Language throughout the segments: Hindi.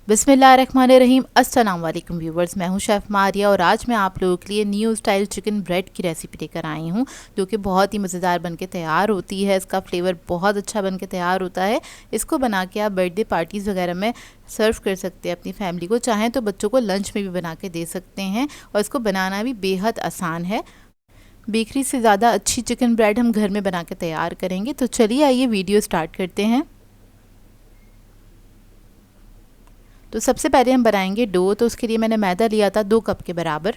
बिस्मिल्लाहिर्रहमानिर्रहीम। अस्सलाम वालेकुम व्यूवर्स, मैं हूं शेफ़ मारिया और आज मैं आप लोगों के लिए न्यू स्टाइल चिकन ब्रेड की रेसिपी लेकर आई हूं, जो कि बहुत ही मज़ेदार बनके तैयार होती है। इसका फ्लेवर बहुत अच्छा बनके तैयार होता है। इसको बना के आप बर्थडे पार्टीज़ वगैरह में सर्व कर सकते हैं अपनी फैमिली को। चाहें तो बच्चों को लंच में भी बना के दे सकते हैं और इसको बनाना भी बेहद आसान है। बेकरी से ज़्यादा अच्छी चिकन ब्रेड हम घर में बना के तैयार करेंगे। तो चलिए आइए वीडियो स्टार्ट करते हैं। तो सबसे पहले हम बनाएंगे डो। तो उसके लिए मैंने मैदा लिया था 2 कप के बराबर।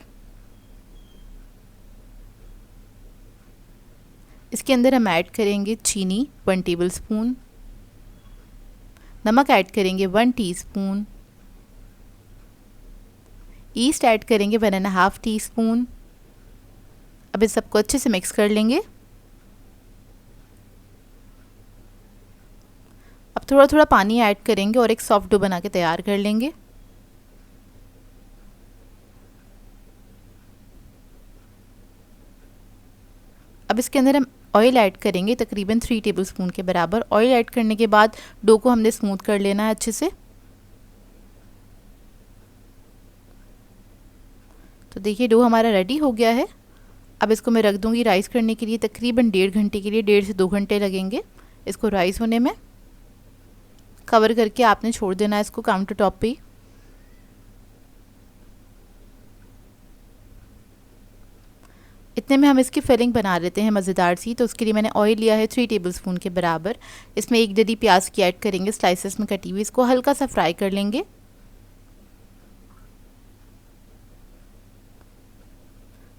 इसके अंदर हम ऐड करेंगे चीनी 1 टेबलस्पून, नमक ऐड करेंगे 1 टीस्पून, ईस्ट ऐड करेंगे 1.5 टीस्पून। अब इस सबको अच्छे से मिक्स कर लेंगे। अब थोड़ा थोड़ा पानी ऐड करेंगे और एक सॉफ्ट डो बना के तैयार कर लेंगे। अब इसके अंदर हम ऑयल ऐड करेंगे तकरीबन 3 टेबलस्पून के बराबर। ऑयल ऐड करने के बाद डो को हमने स्मूथ कर लेना है अच्छे से। तो देखिए डो हमारा रेडी हो गया है। अब इसको मैं रख दूंगी राइस करने के लिए तकरीबन 1.5 घंटे के लिए। 1.5 से 2 घंटे लगेंगे इसको राइस होने में। कवर करके आपने छोड़ देना है इसको काउंटर टॉप पे ही। इतने में हम इसकी फिलिंग बना लेते हैं मज़ेदार सी। तो उसके लिए मैंने ऑयल लिया है 3 टेबलस्पून के बराबर। इसमें एक जड़ी प्याज की ऐड करेंगे स्लाइसेस में कटी हुई। इसको हल्का सा फ्राई कर लेंगे।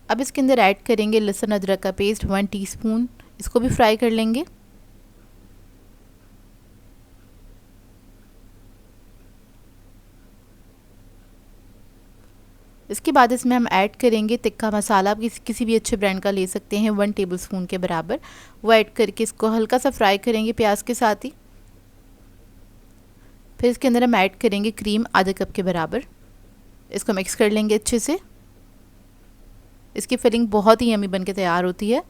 अब इसके अंदर ऐड करेंगे लहसुन अदरक का पेस्ट 1 टीस्पून। इसको भी फ्राई कर लेंगे। इसके बाद इसमें हम ऐड करेंगे तिक्का मसाला। आप किसी भी अच्छे ब्रांड का ले सकते हैं 1 टेबलस्पून के बराबर। वो ऐड करके इसको हल्का सा फ्राई करेंगे प्याज के साथ ही। फिर इसके अंदर हम ऐड करेंगे क्रीम आधे कप के बराबर। इसको मिक्स कर लेंगे अच्छे से। इसकी फिलिंग बहुत ही यमी बन के तैयार होती है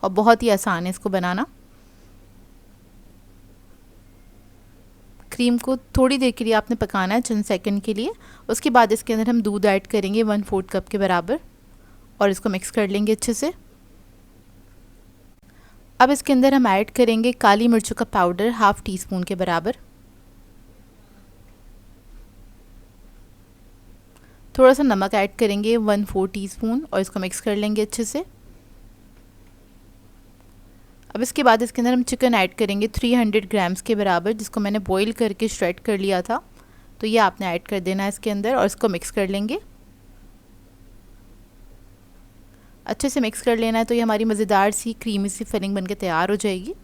और बहुत ही आसान है इसको बनाना। क्रीम को थोड़ी देर के लिए आपने पकाना है, चंद सेकंड के लिए। उसके बाद इसके अंदर हम दूध ऐड करेंगे 1/4 कप के बराबर और इसको मिक्स कर लेंगे अच्छे से। अब इसके अंदर हम ऐड करेंगे काली मिर्चों का पाउडर 1/2 टीस्पून के बराबर। थोड़ा सा नमक ऐड करेंगे 1/4 टीस्पून और इसको मिक्स कर लेंगे अच्छे से। अब इसके बाद इसके अंदर हम चिकन ऐड करेंगे 300 ग्राम्स के बराबर, जिसको मैंने बॉईल करके श्रेड कर लिया था। तो ये आपने ऐड कर देना है इसके अंदर और इसको मिक्स कर लेंगे। अच्छे से मिक्स कर लेना है। तो ये हमारी मज़ेदार सी क्रीमी सी फिलिंग बनके तैयार हो जाएगी।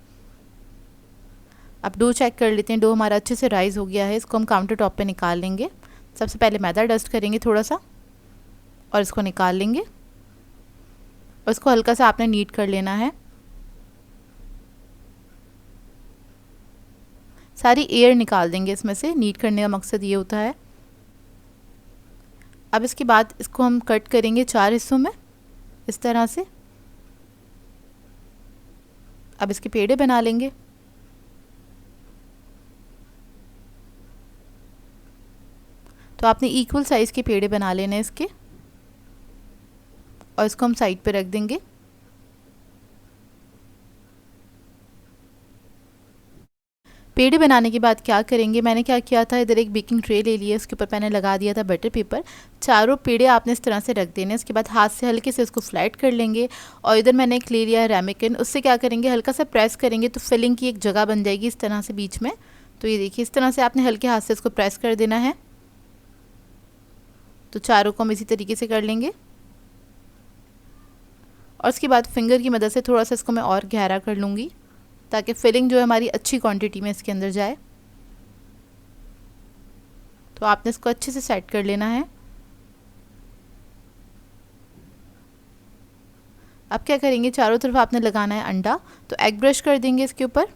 अब डो चेक कर लेते हैं। डो हमारा अच्छे से राइज़ हो गया है। इसको हम काउंटर टॉप पे निकाल लेंगे। सबसे पहले मैदा डस्ट करेंगे थोड़ा सा और इसको निकाल लेंगे और इसको हल्का सा आपने नीट कर लेना है। सारी एयर निकाल देंगे इसमें से। नीट करने का मकसद ये होता है। अब इसके बाद इसको हम कट करेंगे 4 हिस्सों में इस तरह से। अब इसके पेड़े बना लेंगे। तो आपने इक्वल साइज़ के पेड़े बना लेने इसके और इसको हम साइड पे रख देंगे। पेड़े बनाने के बाद क्या करेंगे, मैंने क्या किया था, इधर एक बेकिंग ट्रे ले लिया। उसके ऊपर मैंने लगा दिया था बटर पेपर। चारों पेड़े आपने इस तरह से रख देने। उसके बाद हाथ से हल्के से उसको फ्लैट कर लेंगे और इधर मैंने एक ले लिया है रेमिकन। उससे क्या करेंगे, हल्का सा प्रेस करेंगे तो फिलिंग की एक जगह बन जाएगी इस तरह से बीच में। तो ये देखिए इस तरह से आपने हल्के हाथ से इसको प्रेस कर देना है। तो चारों को हम इसी तरीके से कर लेंगे और उसके बाद फिंगर की मदद से थोड़ा सा इसको मैं और गहरा कर लूँगी ताकि फिलिंग जो है हमारी अच्छी क्वांटिटी में इसके अंदर जाए। तो आपने इसको अच्छे से सेट कर लेना है। अब क्या करेंगे, चारों तरफ आपने लगाना है अंडा। तो एग ब्रश कर देंगे इसके ऊपर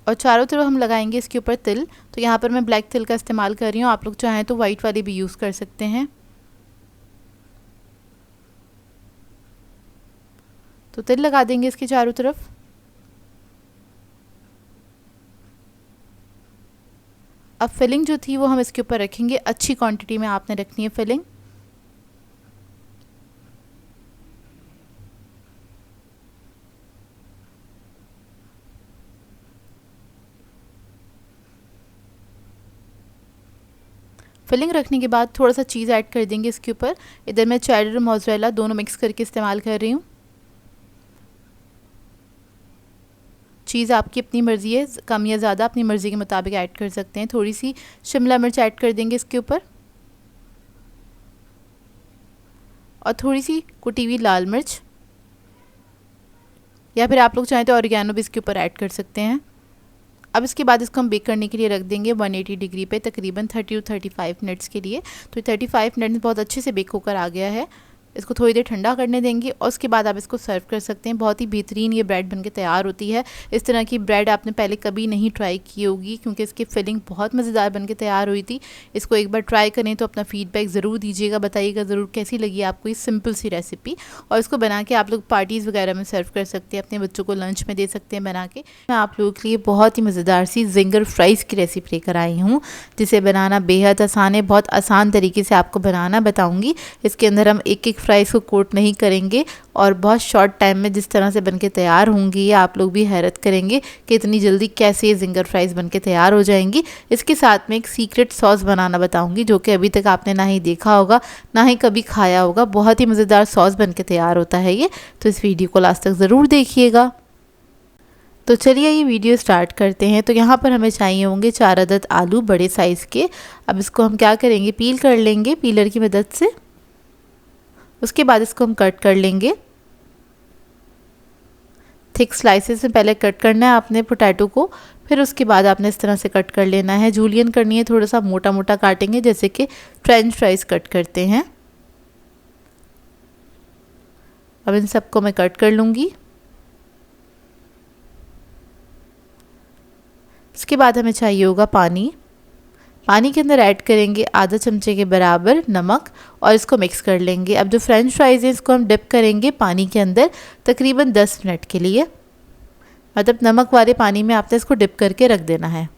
और चारों तरफ हम लगाएंगे इसके ऊपर तिल। तो यहाँ पर मैं ब्लैक तिल का इस्तेमाल कर रही हूँ। आप लोग चाहें तो वाइट वाली भी यूज़ कर सकते हैं। तो तिल लगा देंगे इसके चारों तरफ। अब फिलिंग जो थी वो हम इसके ऊपर रखेंगे। अच्छी क्वांटिटी में आपने रखनी है फिलिंग। फिलिंग रखने के बाद थोड़ा सा चीज़ ऐड कर देंगे इसके ऊपर। इधर मैं चेडर और मोज़रेला दोनों मिक्स करके इस्तेमाल कर रही हूँ। चीज़ आपकी अपनी मर्ज़ी है, कम या ज़्यादा अपनी मर्ज़ी के मुताबिक ऐड कर सकते हैं। थोड़ी सी शिमला मिर्च ऐड कर देंगे इसके ऊपर और थोड़ी सी कुटी हुई लाल मिर्च, या फिर आप लोग चाहें तो ऑरिगेनो भी इसके ऊपर ऐड कर सकते हैं। अब इसके बाद इसको हम बेक करने के लिए रख देंगे 180 डिग्री पे तकरीबन 30 to 35 मिनट्स के लिए। तो 35 मिनट में बहुत अच्छे से बेक होकर आ गया है। इसको थोड़ी देर ठंडा करने देंगे और उसके बाद आप इसको सर्व कर सकते हैं। बहुत ही बेहतरीन ये ब्रेड बनके तैयार होती है। इस तरह की ब्रेड आपने पहले कभी नहीं ट्राई की होगी क्योंकि इसकी फिलिंग बहुत मज़ेदार बनके तैयार हुई थी। इसको एक बार ट्राई करें तो अपना फीडबैक ज़रूर दीजिएगा, बताइएगा ज़रूर कैसी लगी आपको ये सिंपल सी रेसिपी। और इसको बना के आप लोग पार्टीज़ वगैरह में सर्व कर सकते हैं, अपने बच्चों को लंच में दे सकते हैं बना के। मैं आप लोगों के लिए बहुत ही मज़ेदार सी जिंगर फ्राइज़ की रेसिपी लेकर आई हूँ, जिसे बनाना बेहद आसान है। बहुत आसान तरीके से आपको बनाना बताऊँगी। इसके अंदर हम एक एक फ्राइज़ को कोट नहीं करेंगे और बहुत शॉर्ट टाइम में जिस तरह से बनके तैयार होंगी आप लोग भी हैरत करेंगे कि इतनी जल्दी कैसे ये जिंगर फ्राइज़ बनके तैयार हो जाएंगी। इसके साथ में एक सीक्रेट सॉस बनाना बताऊंगी जो कि अभी तक आपने ना ही देखा होगा ना ही कभी खाया होगा। बहुत ही मज़ेदार सॉस बनके तैयार होता है ये, तो इस वीडियो को लास्ट तक ज़रूर देखिएगा। तो चलिए ये वीडियो स्टार्ट करते हैं। तो यहाँ पर हमें चाहिए होंगे 4 अदद आलू बड़े साइज़ के। अब इसको हम क्या करेंगे, पील कर लेंगे पीलर की मदद से। उसके बाद इसको हम कट कर लेंगे। थिक स्लाइसेस में पहले कट करना है आपने पोटैटो को, फिर उसके बाद आपने इस तरह से कट कर लेना है। जूलियन करनी है, थोड़ा सा मोटा मोटा काटेंगे जैसे कि फ्रेंच फ्राइज कट करते हैं। अब इन सबको मैं कट कर लूँगी। इसके बाद हमें चाहिए होगा पानी। पानी के अंदर ऐड करेंगे आधा चमचे के बराबर नमक और इसको मिक्स कर लेंगे। अब जो फ्रेंच फ्राइज़ हैं इसको हम डिप करेंगे पानी के अंदर तकरीबन 10 मिनट के लिए। मतलब नमक वाले पानी में आपने इसको डिप करके रख देना है।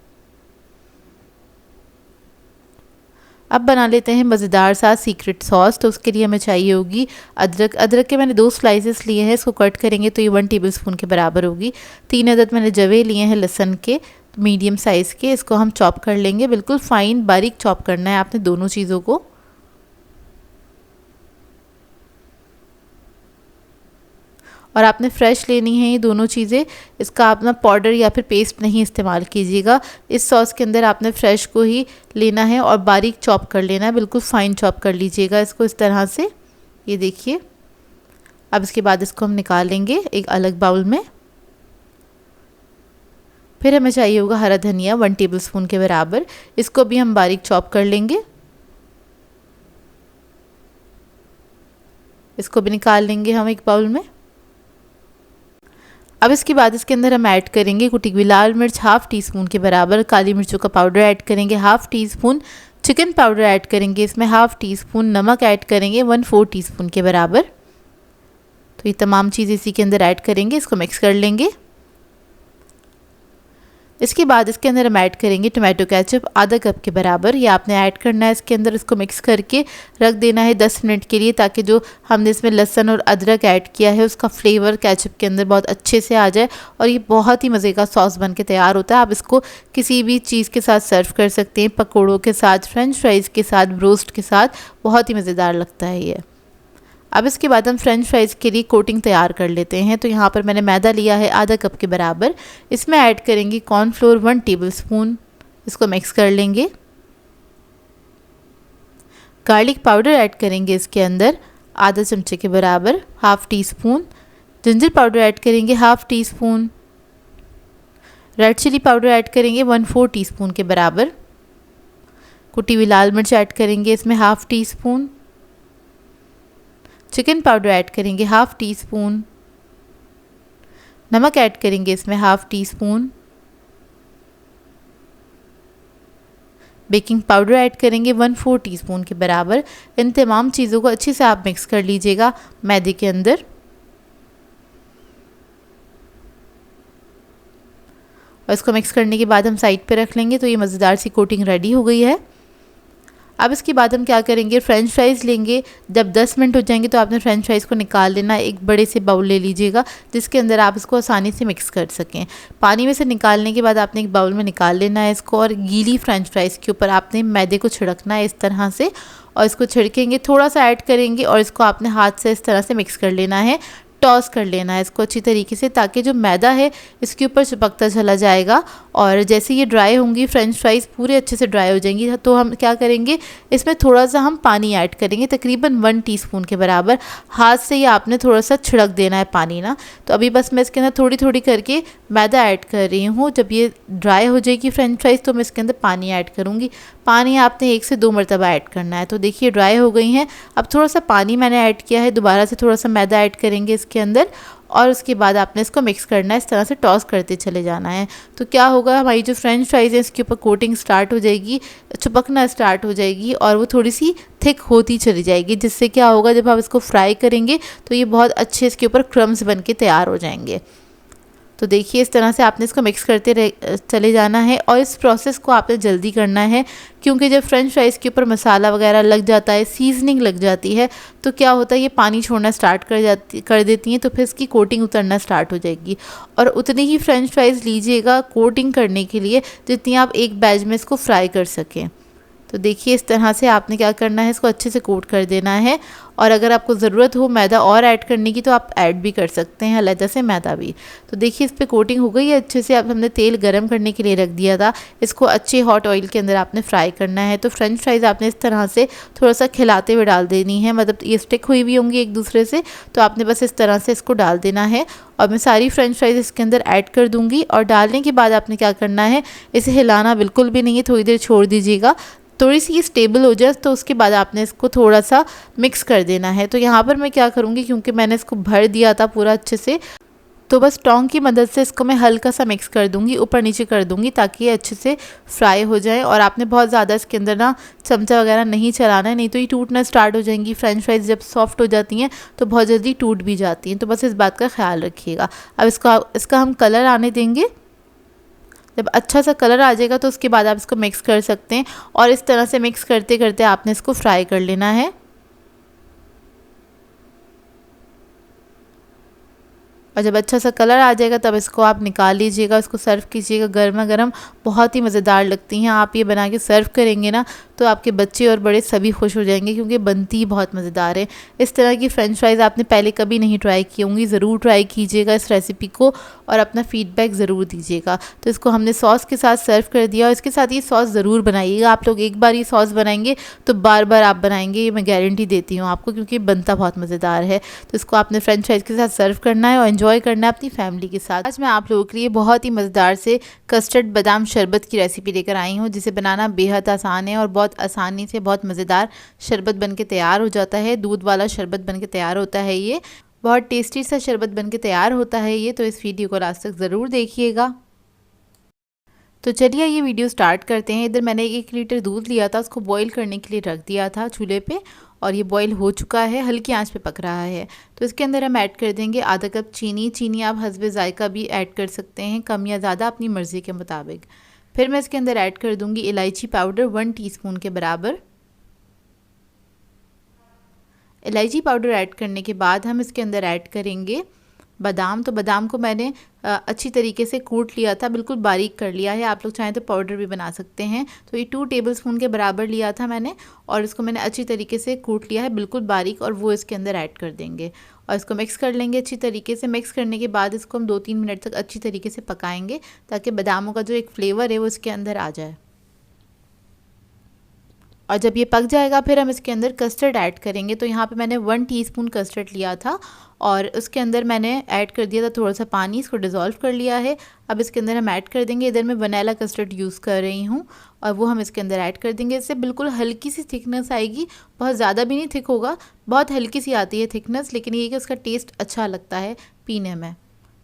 अब बना लेते हैं मज़ेदार सा सीक्रेट सॉस। तो उसके लिए हमें चाहिए होगी अदरक। अदरक के मैंने 2 स्लाइसेस लिए हैं, इसको कट करेंगे तो ये 1 टेबलस्पून के बराबर होगी। 3 अदद मैंने जवे लिए हैं लहसुन के मीडियम साइज़ के, इसको हम चॉप कर लेंगे। बिल्कुल फाइन बारीक चॉप करना है आपने दोनों चीज़ों को। और आपने फ्रेश लेनी है ये दोनों चीज़ें। इसका अपना पाउडर या फिर पेस्ट नहीं इस्तेमाल कीजिएगा। इस सॉस के अंदर आपने फ्रेश को ही लेना है और बारीक चॉप कर लेना है। बिल्कुल फाइन चॉप कर लीजिएगा इसको इस तरह से, ये देखिए। अब इसके बाद इसको हम निकाल लेंगे एक अलग बाउल में। फिर हमें चाहिए होगा हरा धनिया 1 टेबलस्पून के बराबर, इसको भी हम बारीक चॉप कर लेंगे। इसको भी निकाल लेंगे हम एक बाउल में। अब इसके बाद इसके अंदर हम ऐड करेंगे कुटी हुई लाल मिर्च 1/2 टीस्पून के बराबर, काली मिर्चों का पाउडर ऐड करेंगे 1/2 टीस्पून, चिकन पाउडर ऐड करेंगे इसमें 1/2 टीस्पून, नमक ऐड करेंगे 1/4 टीस्पून के बराबर। तो ये तमाम चीज़ इसी के अंदर ऐड करेंगे, इसको मिक्स कर लेंगे। इसके बाद इसके अंदर हम ऐड करेंगे टोमेटो केचप आधा कप के बराबर, ये आपने ऐड करना है इसके अंदर। इसको मिक्स करके रख देना है 10 मिनट के लिए, ताकि जो हमने इसमें लहसुन और अदरक ऐड किया है उसका फ्लेवर केचप के अंदर बहुत अच्छे से आ जाए और ये बहुत ही मज़े का सॉस बन के तैयार होता है। आप इसको किसी भी चीज़ के साथ सर्व कर सकते हैं, पकौड़ों के साथ, फ्रेंच फ्राइज़ के साथ, ब्रोस्ट के साथ, बहुत ही मज़ेदार लगता है ये। अब इसके बाद हम फ्रेंच फ्राइज़ के लिए कोटिंग तैयार कर लेते हैं। तो यहाँ पर मैंने मैदा लिया है आधा कप के बराबर, इसमें ऐड करेंगे कॉर्नफ्लोर 1 टेबलस्पून, इसको मिक्स कर लेंगे। गार्लिक पाउडर ऐड करेंगे इसके अंदर आधा चमचे के बराबर 1/2 टीस्पून, जिंजर पाउडर ऐड करेंगे 1/2 teaspoon, red chilli powder add करेंगे 1/4 टीस्पून के बराबर, कुटी हुई लाल मिर्च ऐड करेंगे इसमें 1/2 टीस्पून, चिकन पाउडर ऐड करेंगे 1/2 टीस्पून, नमक ऐड करेंगे इसमें 1/2 टीस्पून, बेकिंग पाउडर ऐड करेंगे 1/4 टीस्पून के बराबर। इन तमाम चीज़ों को अच्छे से आप मिक्स कर लीजिएगा मैदे के अंदर। और इसको मिक्स करने के बाद हम साइड पे रख लेंगे। तो ये मज़ेदार सी कोटिंग रेडी हो गई है। अब इसके बाद हम क्या करेंगे, फ्रेंच फ्राइज़ लेंगे। जब 10 मिनट हो जाएंगे तो आपने फ्रेंच फ्राइज़ को निकाल लेना। एक बड़े से बाउल ले लीजिएगा जिसके अंदर आप इसको आसानी से मिक्स कर सकें। पानी में से निकालने के बाद आपने एक बाउल में निकाल लेना है इसको, और गीली फ्रेंच फ्राइज़ के ऊपर आपने मैदे को छिड़कना है इस तरह से, और इसको छिड़केंगे, थोड़ा सा ऐड करेंगे और इसको आपने हाथ से इस तरह से मिक्स कर लेना है, टॉस कर लेना है इसको अच्छी तरीके से, ताकि जो मैदा है इसके ऊपर चिपकता चला जाएगा। और जैसे ये ड्राई होंगी फ्रेंच फ्राइज़ पूरे अच्छे से ड्राई हो जाएंगी, तो हम क्या करेंगे, इसमें थोड़ा सा हम पानी ऐड करेंगे, तकरीबन 1 टीस्पून के बराबर। हाथ से ही आपने थोड़ा सा छिड़क देना है पानी ना। तो अभी बस मैं इसके अंदर थोड़ी थोड़ी करके मैदा ऐड कर रही हूँ। जब ये ड्राई हो जाएगी फ्रेंच फ्राइज़ तो मैं इसके अंदर पानी ऐड करूँगी। पानी आपने 1 से 2 मरतबा ऐड करना है। तो देखिए ड्राई हो गई हैं। अब थोड़ा सा पानी मैंने ऐड किया है, दोबारा से थोड़ा सा मैदा ऐड करेंगे इसके अंदर, और उसके बाद आपने इसको मिक्स करना है, इस तरह से टॉस करते चले जाना है। तो क्या होगा, हमारी जो फ्रेंच फ्राइज़ है इसके ऊपर कोटिंग स्टार्ट हो जाएगी, चिपकना स्टार्ट हो जाएगी, और वो थोड़ी सी थिक होती चली जाएगी, जिससे क्या होगा, जब आप इसको फ्राई करेंगे तो ये बहुत अच्छे इसके ऊपर क्रम्स बन के तैयार हो जाएंगे। तो देखिए इस तरह से आपने इसको मिक्स करते चले जाना है, और इस प्रोसेस को आपने जल्दी करना है, क्योंकि जब फ्रेंच फ्राइज़ के ऊपर मसाला वगैरह लग जाता है, सीजनिंग लग जाती है, तो क्या होता है, ये पानी छोड़ना स्टार्ट कर देती हैं, तो फिर इसकी कोटिंग उतरना स्टार्ट हो जाएगी। और उतनी ही फ्रेंच फ्राइज़ लीजिएगा कोटिंग करने के लिए जितनी आप एक बैच में इसको फ्राई कर सकें। तो देखिए इस तरह से आपने क्या करना है, इसको अच्छे से कोट कर देना है। और अगर आपको ज़रूरत हो मैदा और ऐड करने की तो आप ऐड भी कर सकते हैं, अलग से मैदा भी। तो देखिए इस पर कोटिंग हो गई है अच्छे से। अब हमने तेल गरम करने के लिए रख दिया था, इसको अच्छे हॉट ऑयल के अंदर आपने फ्राई करना है। तो फ्रेंच फ्राइज़ आपने इस तरह से थोड़ा सा खिलाते हुए डाल देनी है, मतलब ये स्टिक हुई भी होंगी एक दूसरे से, तो आपने बस इस तरह से इसको डाल देना है। और मैं सारी फ्रेंच फ्राइज़ इसके अंदर ऐड कर दूँगी, और डालने के बाद आपने क्या करना है, इसे हिलाना बिल्कुल भी नहीं है, थोड़ी देर छोड़ दीजिएगा, थोड़ी सी स्टेबल हो जाए। तो उसके बाद आपने इसको थोड़ा सा मिक्स कर देना है। तो यहाँ पर मैं क्या करूँगी, क्योंकि मैंने इसको भर दिया था पूरा अच्छे से, तो बस टोंग की मदद से इसको मैं हल्का सा मिक्स कर दूँगी, ऊपर नीचे कर दूँगी, ताकि ये अच्छे से फ्राई हो जाए। और आपने बहुत ज़्यादा इसके अंदर ना चमचा वगैरह नहीं चलाना है, नहीं तो ये टूटना स्टार्ट हो जाएंगी। फ्रेंच फ्राइज़ जब सॉफ्ट हो जाती हैं तो बहुत जल्दी टूट भी जाती हैं, तो बस इस बात का ख्याल रखिएगा। अब इसका हम कलर आने देंगे। जब अच्छा सा कलर आ जाएगा तो उसके बाद आप इसको मिक्स कर सकते हैं, और इस तरह से मिक्स करते करते आपने इसको फ्राई कर लेना है। और जब अच्छा सा कलर आ जाएगा तब इसको आप निकाल लीजिएगा, इसको सर्व कीजिएगा गर्मा गर्म। बहुत ही मज़ेदार लगती हैं। आप ये बना के सर्व करेंगे ना तो आपके बच्चे और बड़े सभी खुश हो जाएंगे, क्योंकि बनती ही बहुत मज़ेदार है। इस तरह की फ्रेंच फ्राइज़ आपने पहले कभी नहीं ट्राई की होंगी, ज़रूर ट्राई कीजिएगा इस रेसिपी को, और अपना फ़ीडबैक ज़रूर दीजिएगा। तो इसको हमने सॉस के साथ सर्व कर दिया, और इसके साथ ये सॉस ज़रूर बनाइएगा। आप लोग एक बार ये सॉस बनाएंगे तो बार बार आप बनाएंगे, ये मैं गारंटी देती हूँ आपको, क्योंकि बनता बहुत मज़ेदार है। तो इसको आपने फ्रेंच फ्राइज़ के साथ सर्व करना है और एंजॉय करना है अपनी फैमिली के साथ। आज मैं आप लोगों के लिए बहुत ही मज़ेदार से कस्टर्ड बादाम शरबत की रेसिपी लेकर आई हूँ, जिसे बनाना बेहद आसान है, और बहुत आसानी से बहुत मज़ेदार शरबत बनके तैयार हो जाता है। दूध वाला शरबत बनके तैयार होता है, ये बहुत टेस्टी सा शरबत बनके तैयार होता है ये। तो इस वीडियो को लास्ट तक ज़रूर देखिएगा। तो चलिए ये वीडियो स्टार्ट करते हैं। इधर मैंने 1 लीटर दूध लिया था, उसको बॉईल करने के लिए रख दिया था चूल्हे पे, और ये बॉईल हो चुका है, हल्की आंच पे पक रहा है। तो इसके अंदर हम ऐड कर देंगे आधा कप चीनी। चीनी आप हस्बे जायका भी ऐड कर सकते हैं, कम या ज़्यादा अपनी मर्ज़ी के मुताबिक। फिर मैं इसके अंदर ऐड कर दूँगी इलायची पाउडर 1 टीस्पून के बराबर। इलायची पाउडर ऐड करने के बाद हम इसके अंदर ऐड करेंगे बादाम। तो बादाम को मैंने अच्छी तरीके से कूट लिया था, बिल्कुल बारीक कर लिया है। आप लोग चाहें तो पाउडर भी बना सकते हैं। तो ये 2 टेबलस्पून के बराबर लिया था मैंने, और इसको मैंने अच्छी तरीके से कूट लिया है बिल्कुल बारीक, और वो इसके अंदर ऐड कर देंगे और इसको मिक्स कर लेंगे अच्छी तरीके से। मिक्स करने के बाद इसको हम 2-3 मिनट तक अच्छी तरीके से पकाएंगे, ताकि बादामों का जो एक फ्लेवर है वो इसके अंदर आ जाए। और जब ये पक जाएगा फिर हम इसके अंदर कस्टर्ड ऐड करेंगे। तो यहाँ पे मैंने 1 टीस्पून कस्टर्ड लिया था, और उसके अंदर मैंने ऐड कर दिया था थोड़ा सा पानी, इसको डिज़ोल्व कर लिया है। अब इसके अंदर हम ऐड कर देंगे, इधर मैं वनीला कस्टर्ड यूज़ कर रही हूँ, और वो हम इसके अंदर ऐड कर देंगे। इससे बिल्कुल हल्की सी थिकनेस आएगी, बहुत ज़्यादा भी नहीं थिक होगा, बहुत हल्की सी आती है थिकनेस, लेकिन ये कि उसका टेस्ट अच्छा लगता है पीने में।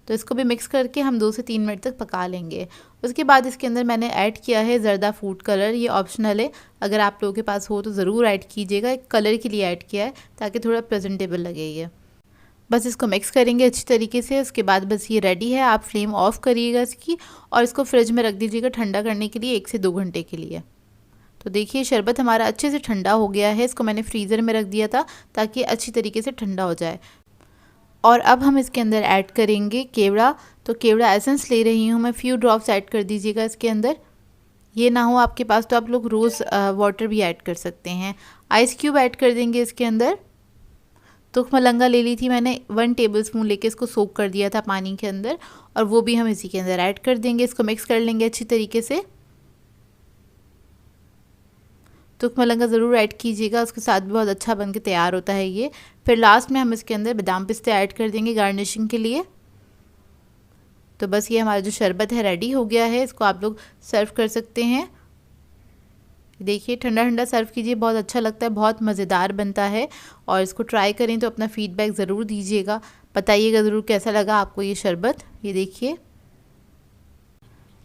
तो इसको भी मिक्स करके हम 2 से 3 मिनट तक पका लेंगे। उसके बाद इसके अंदर मैंने ऐड किया है ज़रदा फूड कलर। ये ऑप्शनल है, अगर आप लोगों के पास हो तो ज़रूर ऐड कीजिएगा। एक कलर के लिए ऐड किया है ताकि थोड़ा प्रेजेंटेबल लगे ये। बस इसको मिक्स करेंगे अच्छी तरीके से। उसके बाद बस ये रेडी है। आप फ्लेम ऑफ करिएगा इसकी और इसको फ्रिज में रख दीजिएगा ठंडा करने के लिए 1 से 2 घंटे के लिए। तो देखिए शरबत हमारा अच्छे से ठंडा हो गया है। इसको मैंने फ्रीज़र में रख दिया था ताकि अच्छी तरीके से ठंडा हो जाए। और अब हम इसके अंदर ऐड करेंगे केवड़ा। तो केवड़ा एसेंस ले रही हूँ मैं, फ्यू ड्रॉप्स ऐड कर दीजिएगा इसके अंदर। ये ना हो आपके पास तो आप लोग रोज़ वाटर भी ऐड कर सकते हैं। आइस क्यूब ऐड कर देंगे इसके अंदर। तुख मलंगा ले ली थी मैंने, 1 टेबलस्पून लेके इसको सोक कर दिया था पानी के अंदर और वो भी हम इसी के अंदर ऐड कर देंगे। इसको मिक्स कर लेंगे अच्छी तरीके से। तुख मलंगा ज़रूर ऐड कीजिएगा, उसके साथ भी बहुत अच्छा बनके तैयार होता है ये। फिर लास्ट में हम इसके अंदर बादाम पिस्ते ऐड कर देंगे गार्निशिंग के लिए। तो बस ये हमारा जो शरबत है रेडी हो गया है। इसको आप लोग सर्व कर सकते हैं। देखिए ठंडा ठंडा सर्व कीजिए, बहुत अच्छा लगता है, बहुत मज़ेदार बनता है। और इसको ट्राई करें तो अपना फीडबैक ज़रूर दीजिएगा, बताइएगा ज़रूर कैसा लगा आपको ये शरबत। ये देखिए,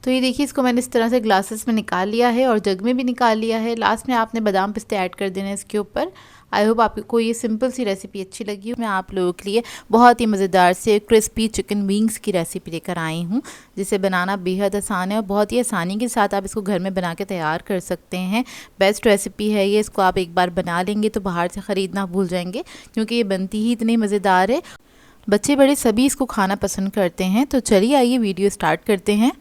तो ये देखिए इसको मैंने इस तरह से ग्लासेस में निकाल लिया है और जग में भी निकाल लिया है। लास्ट में आपने बादाम पिस्ते ऐड कर देने इसके ऊपर। आई होप आपको ये सिंपल सी रेसिपी अच्छी लगी। मैं आप लोगों के लिए बहुत ही मज़ेदार से क्रिस्पी चिकन विंग्स की रेसिपी लेकर आई हूँ, जिसे बनाना बेहद आसान है और बहुत ही आसानी के साथ आप इसको घर में बना के तैयार कर सकते हैं। बेस्ट रेसिपी है ये, इसको आप एक बार बना लेंगे तो बाहर से ख़रीदना भूल जाएंगे, क्योंकि ये बनती ही इतनी मज़ेदार है। बच्चे बड़े सभी इसको खाना पसंद करते हैं। तो चलिए आइए वीडियो स्टार्ट करते हैं।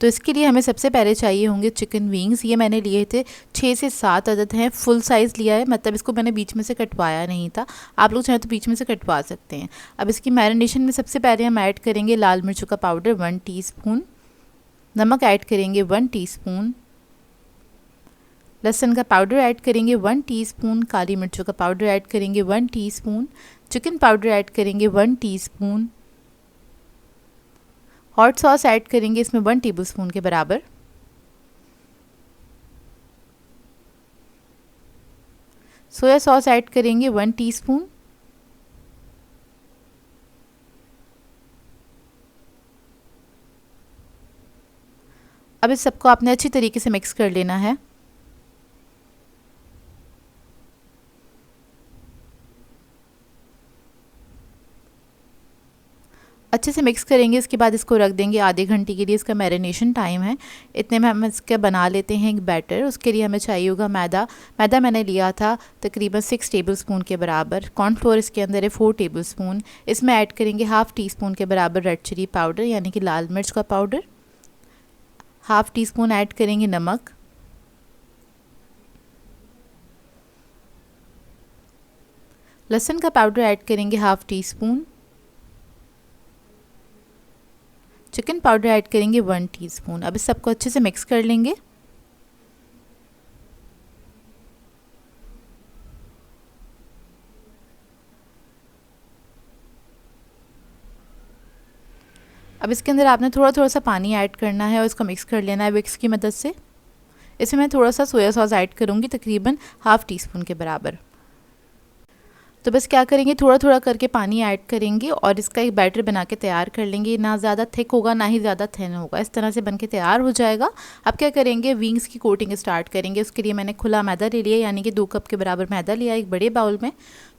तो इसके लिए हमें सबसे पहले चाहिए होंगे चिकन विंग्स। ये मैंने लिए थे 6 से 7 अदद हैं, फुल साइज़ लिया है, मतलब इसको मैंने बीच में से कटवाया नहीं था। आप लोग चाहें तो बीच में से कटवा सकते हैं। अब इसकी मैरिनेशन में सबसे पहले हम ऐड करेंगे लाल मिर्चों का पाउडर 1 टीस्पून, नमक ऐड करेंगे 1 टीस्पून, लहसुन का पाउडर ऐड करेंगे 1 टीस्पून, काली मिर्चों का पाउडर ऐड करेंगे 1 टीस्पून, चिकन पाउडर ऐड करेंगे 1 टीस्पून, हॉट सॉस ऐड करेंगे इसमें 1 टेबलस्पून के बराबर, सोया सॉस ऐड करेंगे 1 टीस्पून, अब इस सबको आपने अच्छी तरीके से मिक्स कर लेना है। अच्छे से मिक्स करेंगे। इसके बाद इसको रख देंगे आधे घंटे के लिए, इसका मैरिनेशन टाइम है। इतने में हम इसका बना लेते हैं एक बैटर। उसके लिए हमें चाहिए होगा मैदा मैंने लिया था तकरीबन 6 टेबलस्पून के बराबर। कॉर्नफ्लोर इसके अंदर है 4 टेबलस्पून। इसमें ऐड करेंगे हाफ़ टी स्पून के बराबर रेड चिली पाउडर यानी कि लाल मिर्च का powder, half tea spoon add करेंगे नमक, लहसुन का पाउडर ऐड करेंगे half tea spoon, chicken powder add करेंगे 1 टीस्पून। अब इस सबको अच्छे से मिक्स कर लेंगे। अब इसके अंदर आपने थोड़ा थोड़ा सा पानी ऐड करना है और इसको मिक्स कर लेना है विक्स की मदद से। इसमें मैं थोड़ा सा सोया सॉस ऐड करूँगी तकरीबन हाफ़ टी स्पून के बराबर। तो बस क्या करेंगे, थोड़ा थोड़ा करके पानी ऐड करेंगे और इसका एक बैटर बना के तैयार कर लेंगे। ना ज़्यादा थिक होगा ना ही ज़्यादा थिन होगा, इस तरह से बन के तैयार हो जाएगा। अब क्या करेंगे, विंग्स की कोटिंग स्टार्ट करेंगे। उसके लिए मैंने खुला मैदा ले लिया, यानी कि 2 कप के बराबर मैदा लिया एक बड़े बाउल में।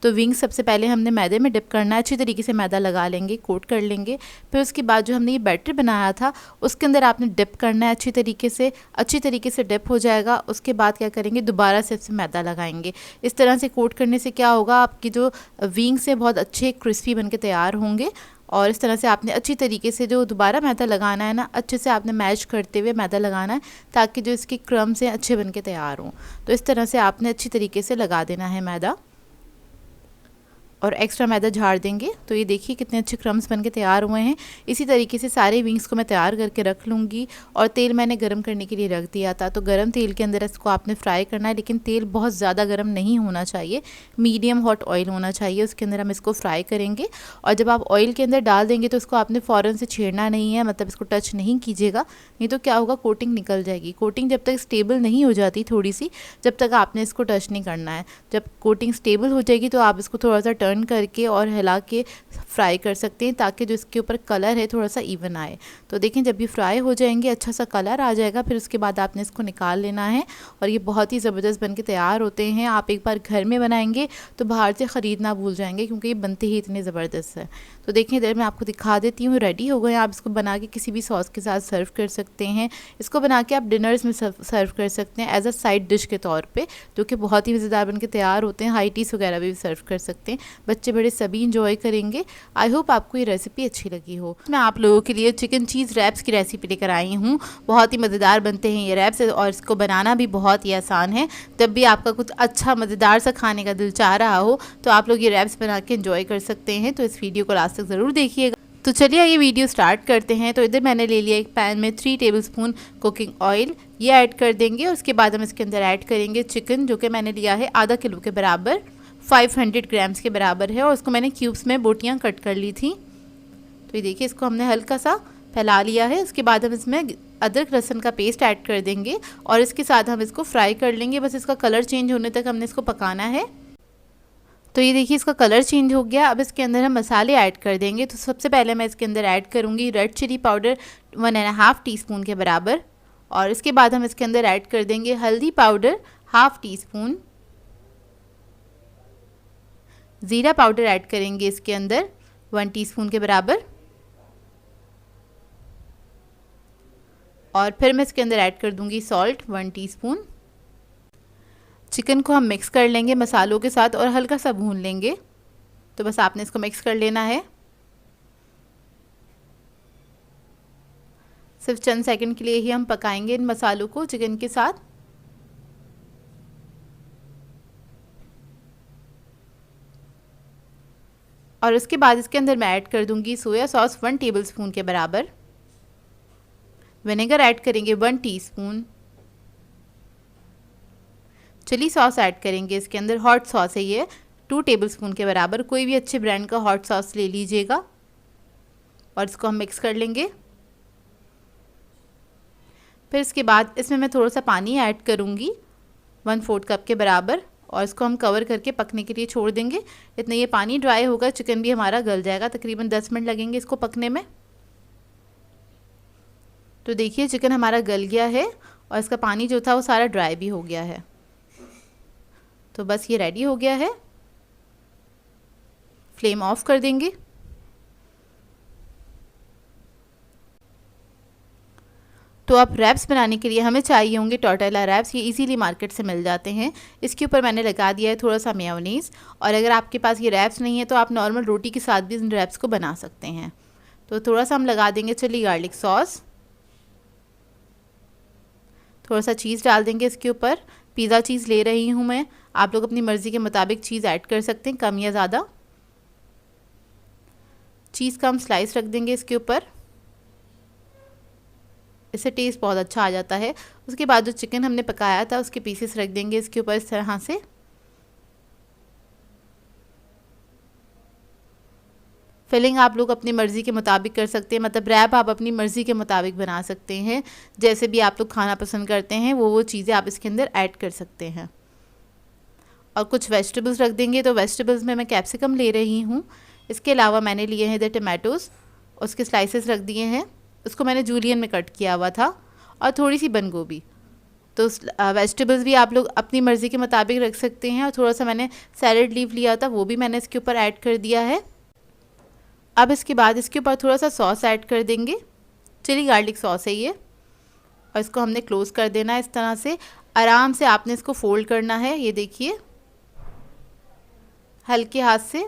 तो विंग्स सबसे पहले हमने मैदे में डिप करना है, अच्छी तरीके से मैदा लगा लेंगे, कोट कर लेंगे। फिर उसके बाद जो हमने ये बैटर बनाया था उसके अंदर आपने डिप करना है अच्छी तरीके से डिप हो जाएगा। उसके बाद क्या करेंगे, दोबारा से मैदा लगाएंगे। इस तरह से कोट करने से क्या होगा, आपकी जो विंग्स से बहुत अच्छे क्रिस्पी बन के तैयार होंगे। और इस तरह से आपने अच्छी तरीके से जो दोबारा मैदा लगाना है ना, अच्छे से आपने मैश करते हुए मैदा लगाना है ताकि जो इसके क्रम्स हैं अच्छे बन के तैयार हों। तो इस तरह से आपने अच्छी तरीके से लगा देना है मैदा और एक्स्ट्रा मैदा झाड़ देंगे। तो ये देखिए कितने अच्छे क्रम्स बन के तैयार हुए हैं। इसी तरीके से सारे विंग्स को मैं तैयार करके रख लूँगी। और तेल मैंने गरम करने के लिए रख दिया था, तो गरम तेल के अंदर इसको आपने फ्राई करना है, लेकिन तेल बहुत ज़्यादा गरम नहीं होना चाहिए, मीडियम हॉट ऑयल होना चाहिए। उसके अंदर हम इसको फ्राई करेंगे और जब आप ऑयल के अंदर डाल देंगे तो इसको आपने फ़ौरन से छेड़ना नहीं है, मतलब इसको टच नहीं कीजिएगा, नहीं तो क्या होगा, कोटिंग निकल जाएगी। कोटिंग जब तक स्टेबल नहीं हो जाती थोड़ी सी, जब तक आपने इसको टच नहीं करना है। जब कोटिंग स्टेबल हो जाएगी तो आप इसको थोड़ा सा टर्न टर्न करके और हिला के फ्राई कर सकते हैं, ताकि जो इसके ऊपर कलर है थोड़ा सा इवन आए। तो देखें जब ये फ्राई हो जाएंगे, अच्छा सा कलर आ जाएगा, फिर उसके बाद आपने इसको निकाल लेना है। और ये बहुत ही ज़बरदस्त बन के तैयार होते हैं। आप एक बार घर में बनाएंगे तो बाहर से ख़रीदना भूल जाएंगे, क्योंकि ये बनते ही इतने ज़बरदस्त है। तो देखें इधर मैं आपको दिखा देती हूँ, रेडी हो गए। आप इसको बना के किसी भी सॉस के साथ सर्व कर सकते हैं। इसको बना के आप डिनर्स में सर्व कर सकते हैं एज अ साइड डिश के तौर पे, जो कि बहुत ही मज़ेदार बन के तैयार होते हैं। हाई टीज़ वगैरह भी सर्व कर सकते हैं, बच्चे बड़े सभी इंजॉय करेंगे। आई होप आपको ये रेसिपी अच्छी लगी हो। मैं आप लोगों के लिए चिकन चीज़ रैप्स की रेसिपी लेकर आई हूँ। बहुत ही मज़ेदार बनते हैं ये रैप्स, और इसको बनाना भी बहुत ही आसान है। जब भी आपका कुछ अच्छा मज़ेदार सा खाने का दिल चाह रहा हो तो आप लोग ये रैप्स बना के एंजॉय कर सकते हैं। तो इस वीडियो को लास्ट तक ज़रूर देखिएगा। तो चलिए ये वीडियो स्टार्ट करते हैं। तो इधर मैंने ले लिया एक पैन में 3 टेबलस्पून कुकिंग ऑयल, ये ऐड कर देंगे। और उसके बाद हम इसके अंदर ऐड करेंगे चिकन, जो कि मैंने लिया है आधा किलो के बराबर, 500 ग्राम्स के बराबर है। और उसको मैंने क्यूब्स में बोटियाँ कट कर ली थी। तो ये देखिए इसको हमने हल्का सा फैला लिया है। उसके बाद हम इसमें अदरक लहसुन का पेस्ट ऐड कर देंगे और इसके साथ हम इसको फ्राई कर लेंगे। बस इसका कलर चेंज होने तक हमने इसको पकाना है। तो ये देखिए इसका कलर चेंज हो गया। अब इसके अंदर हम मसाले ऐड कर देंगे। तो सबसे पहले मैं इसके अंदर ऐड करूँगी रेड चिली पाउडर 1.5 टीस्पून के बराबर। और इसके बाद हम इसके अंदर ऐड कर देंगे हल्दी पाउडर 1/2 टीस्पून। ज़ीरा पाउडर ऐड करेंगे इसके अंदर 1 टीस्पून के बराबर। और फिर मैं इसके अंदर ऐड कर दूंगी सॉल्ट 1 टीस्पून। चिकन को हम मिक्स कर लेंगे मसालों के साथ और हल्का सा भून लेंगे। तो बस आपने इसको मिक्स कर लेना है। सिर्फ चंद सेकंड के लिए ही हम पकाएंगे इन मसालों को चिकन के साथ। और उसके बाद इसके अंदर मैं ऐड कर दूंगी सोया सॉस 1 टेबलस्पून के बराबर। विनेगर ऐड करेंगे 1 टीस्पून। चिली सॉस ऐड करेंगे इसके अंदर, हॉट सॉस है ये 2 टेबलस्पून के बराबर। कोई भी अच्छे ब्रांड का हॉट सॉस ले लीजिएगा। और इसको हम मिक्स कर लेंगे। फिर इसके बाद इसमें मैं थोड़ा सा पानी ऐड करूँगी 1/4 कप के बराबर। और इसको हम कवर करके पकने के लिए छोड़ देंगे। इतना ये पानी ड्राई होगा, चिकन भी हमारा गल जाएगा। तकरीबन 10 मिनट लगेंगे इसको पकने में। तो देखिए चिकन हमारा गल गया है और इसका पानी जो था वो सारा ड्राई भी हो गया है। तो बस ये रेडी हो गया है। फ्लेम ऑफ कर देंगे। तो अब रैप्स बनाने के लिए हमें चाहिए होंगे टोर्टेला रैप्स। ये इजीली मार्केट से मिल जाते हैं। इसके ऊपर मैंने लगा दिया है थोड़ा सा मेयोनीज़। और अगर आपके पास ये रैप्स नहीं है तो आप नॉर्मल रोटी के साथ भी इन रैप्स को बना सकते हैं। तो थोड़ा सा हम लगा देंगे चिली गार्लिक सॉस। थोड़ा सा चीज़ डाल देंगे इसके ऊपर। पिज़्ज़ा चीज़ ले रही हूँ मैं, आप लोग अपनी मर्ज़ी के मुताबिक चीज़ ऐड कर सकते हैं, कम या ज़्यादा। चीज़ का हम स्लाइस रख देंगे इसके ऊपर, इससे टेस्ट बहुत अच्छा आ जाता है। उसके बाद जो चिकन हमने पकाया था उसके पीसेस रख देंगे इसके ऊपर इस तरह से। फिलिंग आप लोग अपनी मर्ज़ी के मुताबिक कर सकते हैं, मतलब रैप आप अपनी मर्ज़ी के मुताबिक बना सकते हैं। जैसे भी आप लोग खाना पसंद करते हैं वो चीज़ें आप इसके अंदर ऐड कर सकते हैं। और कुछ वेजिटेबल्स रख देंगे। तो वेजिटेबल्स में मैं कैप्सिकम ले रही हूँ। इसके अलावा मैंने लिए हैं इधर टमाटोज़, उसके स्लाइसेस रख दिए हैं। उसको मैंने जूलियन में कट किया हुआ था। और थोड़ी सी बंद गोभी। तो वेजिटेबल्स भी आप लोग अपनी मर्ज़ी के मुताबिक रख सकते हैं। और थोड़ा सा मैंने सैलड लीफ लिया था, वो भी मैंने इसके ऊपर ऐड कर दिया है। अब इसके बाद इसके ऊपर थोड़ा सा सॉस ऐड कर देंगे, चिली गार्लिक सॉस है ये। और इसको हमने क्लोज़ कर देना है इस तरह से। आराम से आपने इसको फोल्ड करना है, ये देखिए हल्के हाथ से।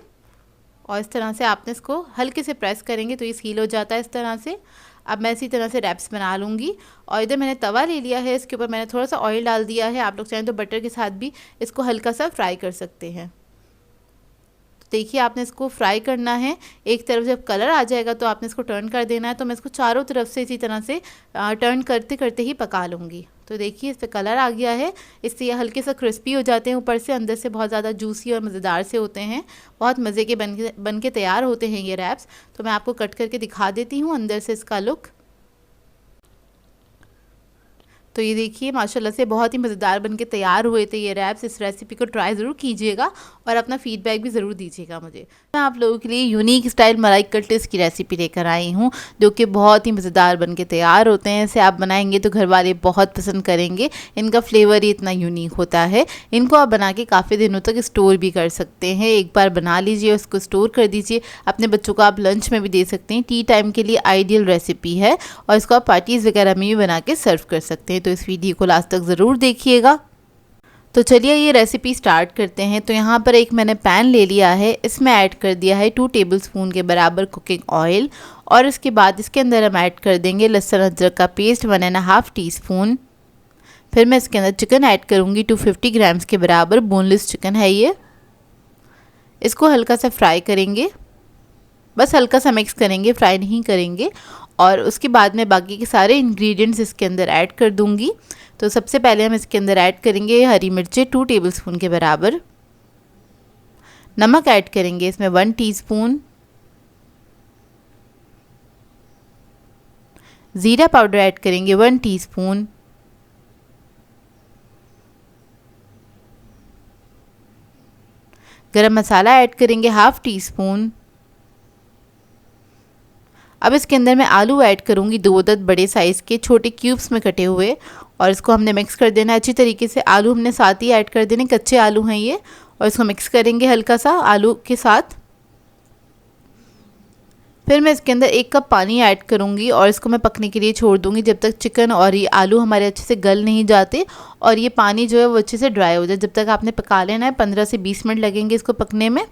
और इस तरह से आपने इसको हल्के से प्रेस करेंगे तो ये सील हो जाता है इस तरह से। अब मैं इसी तरह से रैप्स बना लूँगी। और इधर मैंने तवा ले लिया है, इसके ऊपर मैंने थोड़ा सा ऑयल डाल दिया है। आप लोग चाहें तो बटर के साथ भी इसको हल्का सा फ्राई कर सकते हैं। देखिए आपने इसको फ्राई करना है। एक तरफ जब कलर आ जाएगा तो आपने इसको टर्न कर देना है। तो मैं इसको चारों तरफ से इसी तरह से टर्न करते करते ही पका लूँगी। तो देखिए इस पर कलर आ गया है। इससे ये हल्के सा क्रिस्पी हो जाते हैं ऊपर से, अंदर से बहुत ज़्यादा जूसी और मज़ेदार से होते हैं। बहुत मज़े के बन के तैयार होते हैं ये रैप्स। तो मैं आपको कट करके दिखा देती हूँ अंदर से इसका लुक। तो ये देखिए माशाल्लाह से बहुत ही मज़ेदार बनके तैयार हुए थे ये रैप्स। इस रेसिपी को ट्राई ज़रूर कीजिएगा और अपना फीडबैक भी ज़रूर दीजिएगा मुझे। मैं आप लोगों के लिए यूनिक स्टाइल मलाई कटलेट्स की रेसिपी लेकर आई हूँ, जो कि बहुत ही मज़ेदार बनके तैयार होते हैं। इसे आप बनाएंगे तो घर वाले बहुत पसंद करेंगे। इनका फ्लेवर ही इतना यूनिक होता है। इनको आप बना के काफ़ी दिनों तक स्टोर भी कर सकते हैं। एक बार बना लीजिए, उसको स्टोर कर दीजिए। अपने बच्चों को आप लंच में भी दे सकते हैं। टी टाइम के लिए आइडियल रेसिपी है और इसको आप पार्टीज़ वगैरह में भी बना के सर्व कर सकते हैं। तो इस वीडियो को लास्ट तक ज़रूर देखिएगा। तो चलिए ये रेसिपी स्टार्ट करते हैं। तो यहाँ पर एक मैंने पैन ले लिया है, इसमें ऐड कर दिया है 2 टेबलस्पून के बराबर कुकिंग ऑयल और इसके बाद इसके अंदर हम ऐड कर देंगे लहसुन अदरक का पेस्ट 1.5 टीस्पून। फिर मैं इसके अंदर चिकन ऐड करूँगी 250 ग्राम्स के बराबर, बोनलेस चिकन है ये। इसको हल्का सा फ्राई करेंगे, बस हल्का सा मिक्स करेंगे, फ्राई नहीं करेंगे। और उसके बाद मैं बाकी के सारे इंग्रेडिएंट्स इसके अंदर ऐड कर दूंगी। तो सबसे पहले हम इसके अंदर ऐड करेंगे हरी मिर्चें 2 टेबलस्पून के बराबर। नमक ऐड करेंगे इसमें 1 टीस्पून। ज़ीरा पाउडर ऐड करेंगे 1 टीस्पून। गरम मसाला ऐड करेंगे 1/2 टीस्पून। अब इसके अंदर मैं आलू ऐड करूँगी 2 अदद बड़े साइज़ के छोटे क्यूब्स में कटे हुए, और इसको हमने मिक्स कर देना है अच्छी तरीके से। आलू हमने साथ ही ऐड कर देने, कच्चे आलू हैं ये, और इसको मिक्स करेंगे हल्का सा आलू के साथ। फिर मैं इसके अंदर 1 कप पानी ऐड करूँगी और इसको मैं पकने के लिए छोड़ दूँगी जब तक चिकन और ये आलू हमारे अच्छे से गल नहीं जाते और ये पानी जो है वो अच्छे से ड्राई हो जाए। जब तक आपने पका लेना है, 15 से 20 मिनट लगेंगे इसको पकने में।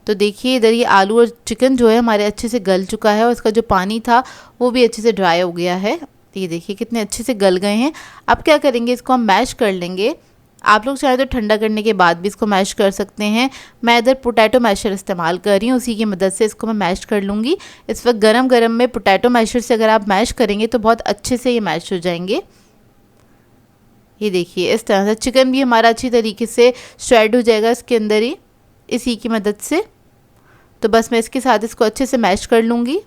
तो देखिए इधर ये आलू और चिकन जो है हमारे अच्छे से गल चुका है और इसका जो पानी था वो भी अच्छे से ड्राई हो गया है। तो ये देखिए कितने अच्छे से गल गए हैं। अब क्या करेंगे, इसको हम मैश कर लेंगे। आप लोग चाहे तो ठंडा करने के बाद भी इसको मैश कर सकते हैं। मैं इधर पोटैटो मैशर इस्तेमाल कर रही हूँ, उसी की मदद से इसको मैं मैश कर लूँगी। इस वक्त गरम गरम में पोटैटो मैशर से अगर आप मैश करेंगे तो बहुत अच्छे से ये मैश हो जाएंगे। ये देखिए इस तरह से चिकन भी हमारा अच्छी तरीके से श्रेड हो जाएगा इसके अंदर ही, इसी की मदद से। तो बस मैं इसके साथ इसको अच्छे से मैश कर लूँगी।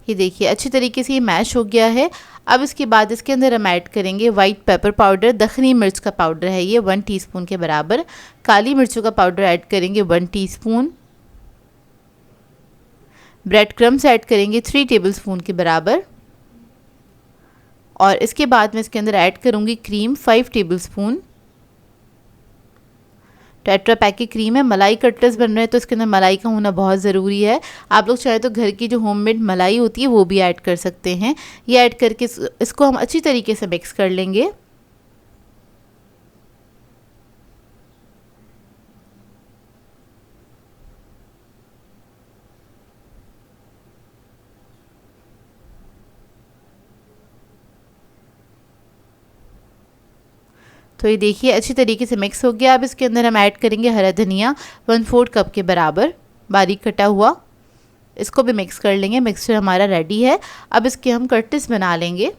ये देखिए अच्छी तरीके से ये मैश हो गया है। अब इसके बाद इसके अंदर हम ऐड करेंगे वाइट पेपर पाउडर, दखनी मिर्च का पाउडर है ये 1 टीस्पून के बराबर। काली मिर्चों का पाउडर ऐड करेंगे 1 टीस्पून। ब्रेड क्रम्स ऐड करेंगे 3 टेबलस्पून के बराबर। और इसके बाद मैं इसके अंदर ऐड करूँगी क्रीम 5 टेबलस्पून। टेट्रा पैक की क्रीम है। मलाई कटलेट्स बन रहे हैं तो इसके अंदर मलाई का होना बहुत ज़रूरी है। आप लोग चाहे तो घर की जो होममेड मलाई होती है वो भी ऐड कर सकते हैं। ये ऐड करके इसको हम अच्छी तरीके से मिक्स कर लेंगे। तो ये देखिए अच्छी तरीके से मिक्स हो गया। अब इसके अंदर हम ऐड करेंगे हरा धनिया 1/4 कप के बराबर बारीक कटा हुआ। इसको भी मिक्स कर लेंगे। मिक्सचर हमारा रेडी है। अब इसके हम कटलेट्स बना लेंगे।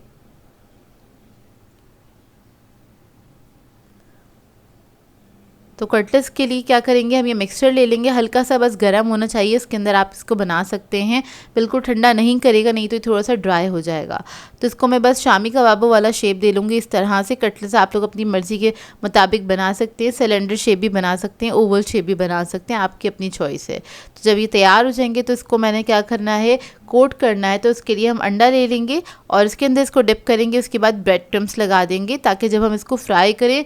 तो कटलेट्स के लिए क्या करेंगे, हम ये मिक्सचर ले लेंगे। हल्का सा बस गर्म होना चाहिए इसके अंदर, आप इसको बना सकते हैं। बिल्कुल ठंडा नहीं करेगा, नहीं तो ये थोड़ा सा ड्राई हो जाएगा। तो इसको मैं बस शामी कबाबों वाला शेप दे लूँगी इस तरह से। कटलेट्स आप लोग अपनी मर्ज़ी के मुताबिक बना सकते हैं। सिलेंडर शेप भी बना सकते हैं, ओवल शेप भी बना सकते हैं, आपकी अपनी चॉइस है। तो जब ये तैयार हो जाएंगे तो इसको मैंने क्या करना है, कोट करना है। तो उसके लिए हम अंडा ले लेंगे और इसके अंदर इसको डिप करेंगे। उसके बाद ब्रेड क्रम्स लगा देंगे ताकि जब हम इसको फ्राई करें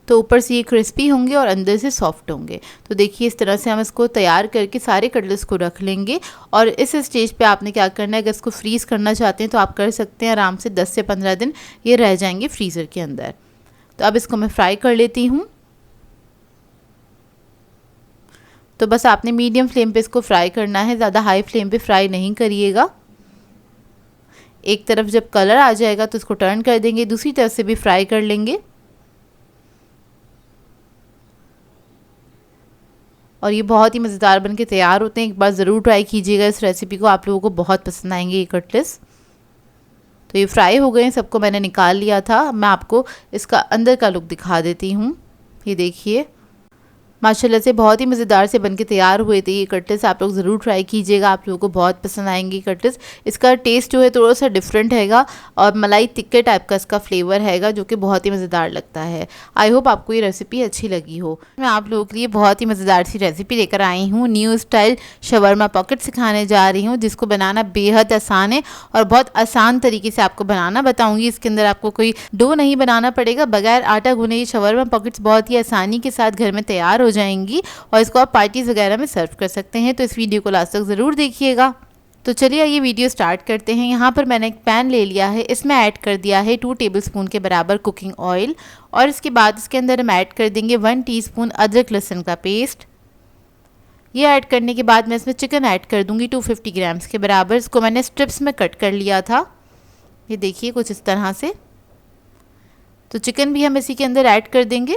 तो ऊपर से ये क्रिस्पी होंगे और अंदर से सॉफ्ट होंगे। तो देखिए इस तरह से हम इसको तैयार करके सारे कटलेट्स को रख लेंगे। और इस स्टेज पे आपने क्या करना है, अगर इसको फ्रीज़ करना चाहते हैं तो आप कर सकते हैं। आराम से 10 से 15 दिन ये रह जाएंगे फ्रीज़र के अंदर। तो अब इसको मैं फ्राई कर लेती हूँ। तो बस आपने मीडियम फ्लेम पे इसको फ्राई करना है, ज़्यादा हाई फ्लेम पे फ्राई नहीं करिएगा। एक तरफ जब कलर आ जाएगा तो इसको टर्न कर देंगे, दूसरी तरफ से भी फ्राई कर लेंगे। और ये बहुत ही मज़ेदार बन के तैयार होते हैं। एक बार ज़रूर ट्राई कीजिएगा इस रेसिपी को, आप लोगों को बहुत पसंद आएंगे ये कटलेट्स। तो ये फ्राई हो गए हैं, सबको मैंने निकाल लिया था। मैं आपको इसका अंदर का लुक दिखा देती हूँ। ये देखिए माशाल्लाह से बहुत ही मज़ेदार से बनके तैयार हुए थे ये कटलेट्स। आप लोग ज़रूर ट्राई कीजिएगा, आप लोगों को बहुत पसंद आएंगे कटलेट्स। इसका टेस्ट जो है थोड़ा सा डिफरेंट हैगा और मलाई टिक्के टाइप का इसका फ्लेवर हैगा, जो कि बहुत ही मज़ेदार लगता है। आई होप आपको ये रेसिपी अच्छी लगी हो। मैं आप लोगों के लिए बहुत ही मज़ेदार सी रेसिपी लेकर आई हूँ। न्यू स्टाइल शवरमा पॉकेट सिखाने जा रही हूँ, जिसको बनाना बेहद आसान है और बहुत आसान तरीके से आपको बनाना बताऊँगी। इसके अंदर आपको कोई डो नहीं बनाना पड़ेगा, बगैर आटा गूने ये शवरमा पॉकेट्स बहुत ही आसानी के साथ घर में तैयार हो जाएंगी और इसको आप पार्टीज वगैरह में सर्व कर सकते हैं। तो इस वीडियो को लास्ट तक ज़रूर देखिएगा। तो चलिए ये वीडियो स्टार्ट करते हैं। यहाँ पर मैंने एक पैन ले लिया है, इसमें ऐड कर दिया है 2 टेबलस्पून के बराबर कुकिंग ऑयल और इसके बाद इसके अंदर हम ऐड कर देंगे 1 टीस्पून अदरक लहसुन का पेस्ट। ये ऐड करने के बाद मैं इसमें चिकन ऐड कर दूंगी 250 ग्राम्स के बराबर। इसको मैंने स्ट्रिप्स में कट कर लिया था, ये देखिए कुछ इस तरह से। तो चिकन भी हम इसी के अंदर ऐड कर देंगे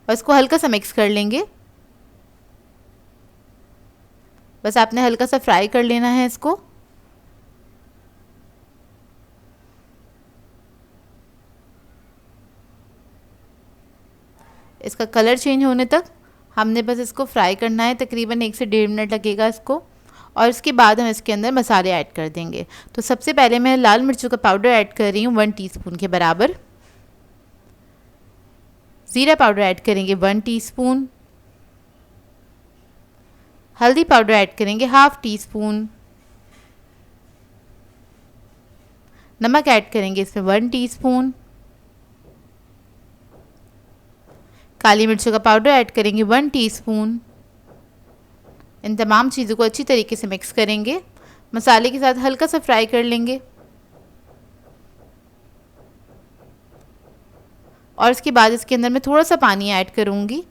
और इसको हल्का सा मिक्स कर लेंगे। बस आपने हल्का सा फ्राई कर लेना है इसको। इसका कलर चेंज होने तक हमने बस इसको फ्राई करना है, तकरीबन 1 से 1.5 मिनट लगेगा इसको। और इसके बाद हम इसके अंदर मसाले ऐड कर देंगे। तो सबसे पहले मैं लाल मिर्चों का पाउडर ऐड कर रही हूँ 1 टीस्पून के बराबर। ज़ीरा पाउडर ऐड करेंगे 1 टीस्पून। हल्दी पाउडर ऐड करेंगे 1/2 टीस्पून। नमक ऐड करेंगे इसमें 1 टीस्पून। काली मिर्चों का पाउडर ऐड करेंगे 1 टीस्पून। इन तमाम चीज़ों को अच्छी तरीके से मिक्स करेंगे, मसाले के साथ हल्का सा फ्राई कर लेंगे। और इसके बाद इसके अंदर मैं थोड़ा सा पानी ऐड करूँगी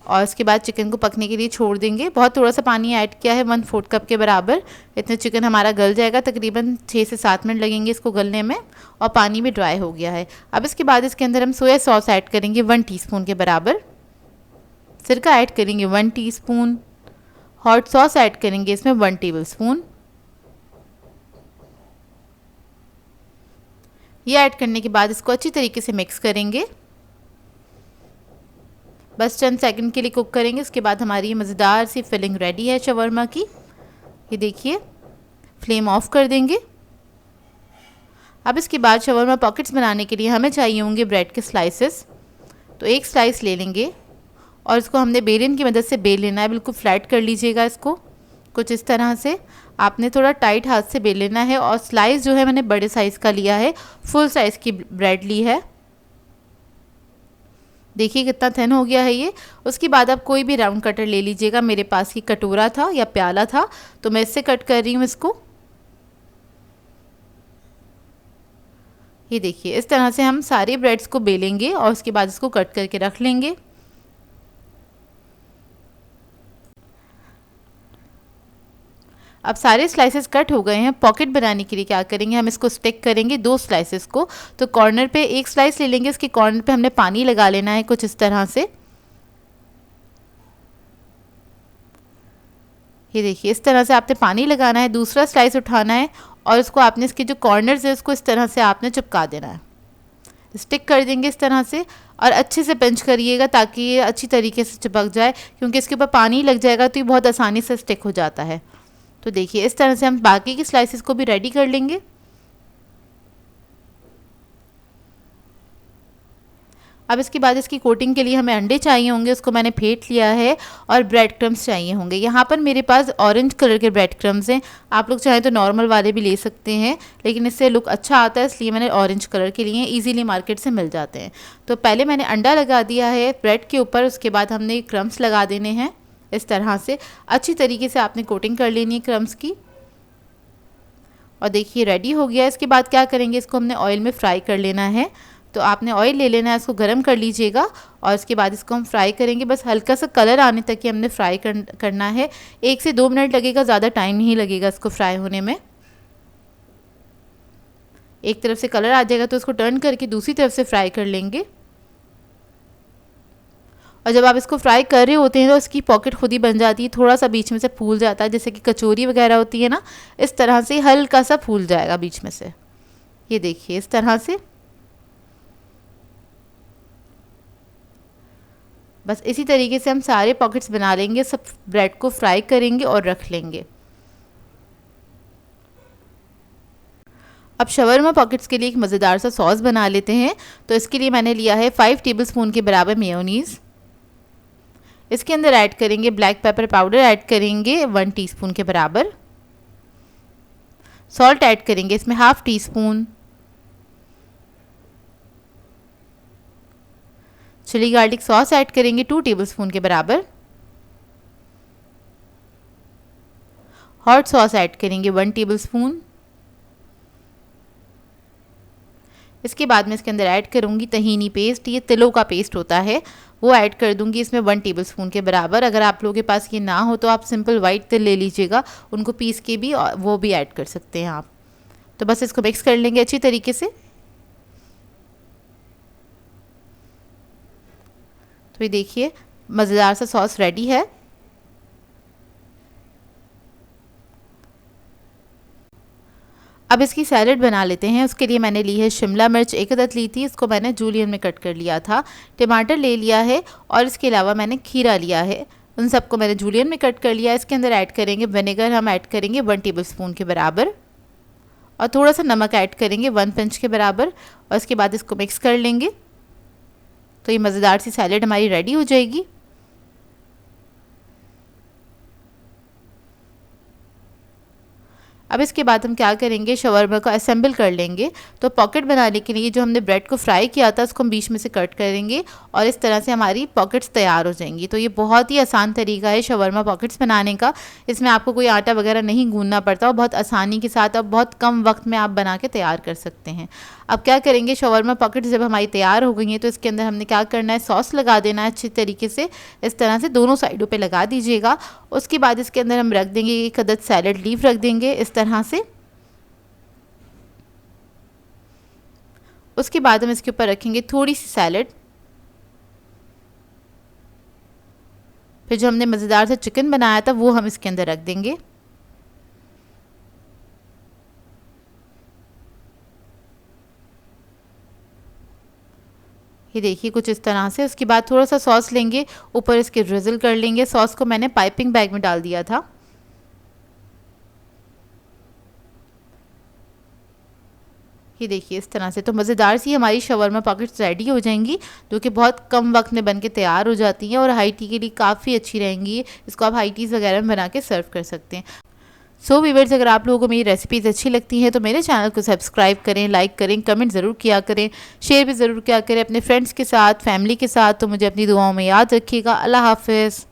और इसके बाद चिकन को पकने के लिए छोड़ देंगे। बहुत थोड़ा सा पानी ऐड किया है, 1/4 कप के बराबर। इतने चिकन हमारा गल जाएगा, तकरीबन 6 से 7 मिनट लगेंगे इसको गलने में और पानी भी ड्राई हो गया है। अब इसके बाद इसके अंदर हम सोया सॉस ऐड करेंगे 1 टीस्पून के बराबर। सिरका ऐड करेंगे 1 टीस्पून। हॉट सॉस ऐड करेंगे इसमें 1 टेबलस्पून। ये ऐड करने के बाद इसको अच्छी तरीके से मिक्स करेंगे, बस चंद सेकंड के लिए कुक करेंगे। उसके बाद हमारी ये मज़ेदार सी फिलिंग रेडी है शवरमा की। ये देखिए, फ्लेम ऑफ कर देंगे। अब इसके बाद शवरमा पॉकेट्स बनाने के लिए हमें चाहिए होंगे ब्रेड के स्लाइसेस। तो एक स्लाइस ले लेंगे और इसको हमने बेलन की मदद से बेल लेना है। बिल्कुल फ्लैट कर लीजिएगा इसको, कुछ इस तरह से। आपने थोड़ा टाइट हाथ से बेल लेना है और स्लाइस जो है मैंने बड़े साइज़ का लिया है, फुल साइज़ की ब्रेड ली है। देखिए कितना थिन हो गया है ये। उसके बाद आप कोई भी राउंड कटर ले लीजिएगा। मेरे पास ये कटोरा था या प्याला था, तो मैं इससे कट कर रही हूँ इसको। ये देखिए, इस तरह से हम सारे ब्रेड्स को बेलेंगे और उसके बाद इसको कट करके रख लेंगे। अब सारे स्लाइसेस कट हो गए हैं। पॉकेट बनाने के लिए क्या करेंगे, हम इसको स्टिक करेंगे 2 स्लाइसेस को। तो कॉर्नर पे एक स्लाइस ले लेंगे, इसके कॉर्नर पे हमने पानी लगा लेना है कुछ इस तरह से। ये देखिए, इस तरह से आपने पानी लगाना है। दूसरा स्लाइस उठाना है और इसको आपने इसके जो कॉर्नर्स है उसको इस तरह से आपने चिपका देना है। स्टिक कर देंगे इस तरह से और अच्छे से पिंच करिएगा ताकि ये अच्छी तरीके से चिपक जाए, क्योंकि इसके ऊपर पानी लग जाएगा तो ये बहुत आसानी से स्टिक हो जाता है। तो देखिए, इस तरह से हम बाकी की स्लाइसेस को भी रेडी कर लेंगे। अब इसके बाद इसकी कोटिंग के लिए हमें अंडे चाहिए होंगे, उसको मैंने फेंट लिया है। और ब्रेड क्रम्स चाहिए होंगे। यहाँ पर मेरे पास ऑरेंज कलर के ब्रेड क्रम्स हैं। आप लोग चाहें तो नॉर्मल वाले भी ले सकते हैं, लेकिन इससे लुक अच्छा आता है, इसलिए मैंने ऑरेंज कलर के लिए। ईजिली मार्केट से मिल जाते हैं। तो पहले मैंने अंडा लगा दिया है ब्रेड के ऊपर, उसके बाद हमने क्रम्स लगा देने हैं इस तरह से। अच्छी तरीके से आपने कोटिंग कर लेनी है क्रम्स की। और देखिए रेडी हो गया। इसके बाद क्या करेंगे, इसको हमने ऑयल में फ्राई कर लेना है। तो आपने ऑयल ले लेना है, इसको गर्म कर लीजिएगा और इसके बाद इसको हम फ्राई करेंगे। बस हल्का सा कलर आने तक ही हमने फ्राई करना है। 1 से 2 मिनट लगेगा, ज़्यादा टाइम नहीं लगेगा इसको फ्राई होने में। एक तरफ से कलर आ जाएगा तो इसको टर्न करके दूसरी तरफ से फ्राई कर लेंगे। और जब आप इसको फ्राई कर रहे होते हैं तो इसकी पॉकेट खुद ही बन जाती है, थोड़ा सा बीच में से फूल जाता है, जैसे कि कचौरी वगैरह होती है ना, इस तरह से हल्का सा फूल जाएगा बीच में से। ये देखिए इस तरह से। बस इसी तरीके से हम सारे पॉकेट्स बना लेंगे, सब ब्रेड को फ्राई करेंगे और रख लेंगे। अब शवरमा पॉकेट्स के लिए एक मज़ेदार सा सॉस बना लेते हैं। तो इसके लिए मैंने लिया है 5 टेबलस्पून के बराबर मेयोनीज़। इसके अंदर ऐड करेंगे ब्लैक पेपर पाउडर, ऐड करेंगे 1 टीस्पून के बराबर। सॉल्ट ऐड करेंगे इसमें half teaspoon. Chilli garlic sauce add करेंगे 2 टेबलस्पून के बराबर। हॉट सॉस ऐड करेंगे 1 टेबलस्पून। इसके बाद मैं इसके अंदर ऐड करूँगी तहीनी पेस्ट, ये तिलों का पेस्ट होता है, वो ऐड कर दूंगी इसमें 1 टेबलस्पून के बराबर। अगर आप लोगों के पास ये ना हो तो आप सिंपल वाइट तिल ले लीजिएगा, उनको पीस के भी वो भी ऐड कर सकते हैं आप। तो बस इसको मिक्स कर लेंगे अच्छी तरीके से। तो ये देखिए मज़ेदार सा सॉस रेडी है। अब इसकी सैलेड बना लेते हैं। उसके लिए मैंने ली है शिमला मिर्च, एक अदद ली थी, इसको मैंने जूलियन में कट कर लिया था। टमाटर ले लिया है और इसके अलावा मैंने खीरा लिया है, उन सबको मैंने जूलियन में कट कर लिया। इसके अंदर ऐड करेंगे विनेगर, हम ऐड करेंगे 1 टेबलस्पून के बराबर और थोड़ा सा नमक ऐड करेंगे 1 पिंच के बराबर और इसके बाद इसको मिक्स कर लेंगे। तो ये मज़ेदार सी सैलेड हमारी रेडी हो जाएगी। अब इसके बाद हम क्या करेंगे, शवरमा को असेंबल कर लेंगे। तो पॉकेट बनाने के लिए जो हमने ब्रेड को फ्राई किया था उसको हम बीच में से कट करेंगे और इस तरह से हमारी पॉकेट्स तैयार हो जाएंगी। तो ये बहुत ही आसान तरीका है शवरमा पॉकेट्स बनाने का। इसमें आपको कोई आटा वगैरह नहीं गूंदना पड़ता और बहुत आसानी के साथ अब बहुत कम वक्त में आप बना के तैयार कर सकते हैं। अब क्या करेंगे, शवरमा पॉकेट्स जब हमारी तैयार हो गई हैं तो इसके अंदर हमने क्या करना है, सॉस लगा देना है अच्छी तरीके से, इस तरह से दोनों साइडों पे लगा दीजिएगा। उसके बाद इसके अंदर हम रख देंगे एक अदद सैलेड लीफ, रख देंगे इस तरह से। उसके बाद हम इसके ऊपर रखेंगे थोड़ी सी सैलेड। फिर जो हमने मज़ेदार सा चिकन बनाया था वो हम इसके अंदर रख देंगे। ये देखिए कुछ इस तरह से। उसके बाद थोड़ा सा सॉस लेंगे, ऊपर इसके ड्रिजल कर लेंगे। सॉस को मैंने पाइपिंग बैग में डाल दिया था। ये देखिए इस तरह से। तो मज़ेदार सी हमारी शवरमा पॉकेट्स रेडी हो जाएंगी, जो कि बहुत कम वक्त में बन के तैयार हो जाती हैं और हाई टी के लिए काफ़ी अच्छी रहेंगी। इसको आप हाई टीज़ वगैरह में बना के सर्व कर सकते हैं। सो व्यूअर्स, अगर आप लोगों को मेरी रेसिपीज़ अच्छी लगती हैं तो मेरे चैनल को सब्सक्राइब करें, लाइक करें, कमेंट ज़रूर किया करें, शेयर भी ज़रूर किया करें अपने फ्रेंड्स के साथ, फैमिली के साथ। तो मुझे अपनी दुआओं में याद रखिएगा। अल्लाह हाफ़िज़।